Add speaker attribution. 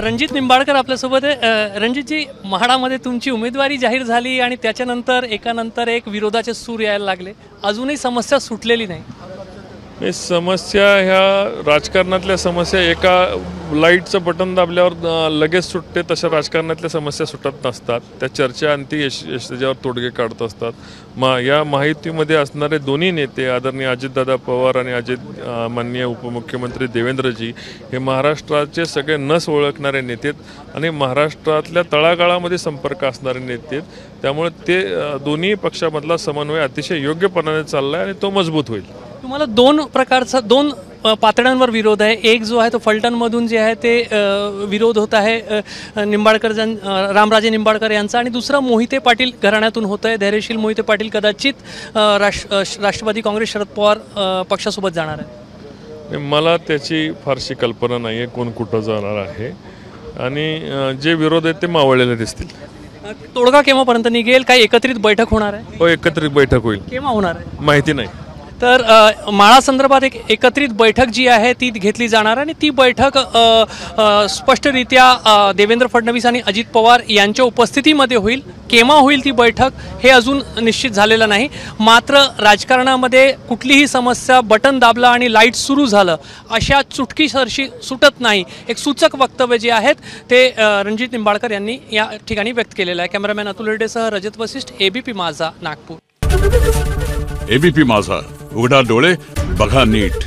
Speaker 1: रणजित निंबाळकर आपल्यासोबत आहे। रणजितजी, म्हाडामध्ये तुमची उमेदवारी जाहीर झाली आणि त्याच्यानंतर एकानंतर एक विरोधाचे सूर यायला लागले, अजूनही समस्या सुटलेली नाही।
Speaker 2: समस्या ह्या राजकारणातल्या समस्या एका लाईटचं बटन दाबल्यावर लगेच सुटते, तशा राजकारणातल्या समस्या सुटत नसतात। त्या चर्चा आणि ती त्याच्यावर तोडगे काढत असतात। या माहितीमध्ये असणारे दोन्ही नेते आदरणीय अजितदादा पवार आणि माननीय उपमुख्यमंत्री देवेंद्रजी हे महाराष्ट्राचे सगळे नस ओळखणारे नेते आणि महाराष्ट्रातल्या तळागाळामध्ये संपर्क असणारे नेते। त्यामुळे ते दोन्ही पक्षामधला समन्वय अतिशय योग्यपणाने चालला आहे आणि तो मजबूत होईल।
Speaker 1: तुम्हाला दोन प्रकारचा दोन पातळ्यांवर विरोध आहे। एक जो आहे तो फलटणमधून जे आहे ते विरोध होत आहे रामराजे निंबाळकर यांचा, आणि दुसरा मोहिते पाटील घराण्यातून होत आहे। धैर्यशील मोहिते पाटील कदाचित राष्ट्रवादी काँग्रेस शरद पवार पक्षासोबत जाणार आहे।
Speaker 2: मला त्याची फारशी कल्पना नाही आहे कोण कुठं जाणार आहे, आणि जे विरोध आहेत ते मावळलेले दिसतील।
Speaker 1: तोडगा केव्हापर्यंत निघेल? काही एकत्रित बैठक होणार आहे?
Speaker 2: हो, एकत्रित बैठक होईल।
Speaker 1: केव्हा होणार आहे
Speaker 2: माहिती नाही।
Speaker 1: तर माळा संदर्भात एक एकत्रित बैठक जी आहे ती घेतली जाणार, आणि ती बैठक स्पष्टरित्या देवेंद्र फडणवीस आणि अजित पवार यांच्या उपस्थितीमध्ये होईल। केव्हा होईल ती बैठक हे अजून निश्चित झालेलं नाही। मात्र राजकारणामध्ये कुठलीही समस्या बटन दाबलं आणि लाईट सुरू झालं अशा चुटकीसरशी सुटत नाही, एक सूचक वक्तव्य जे आहेत ते रणजित निंबाळकर यांनी या ठिकाणी व्यक्त केलेलं आहे। कॅमेरामॅन अतुल रेड्डेसह रजत वसिष्ठ, एबीपी माझा, नागपूर।
Speaker 3: एबीपी माझा, उघडा डोळे बघा नीट।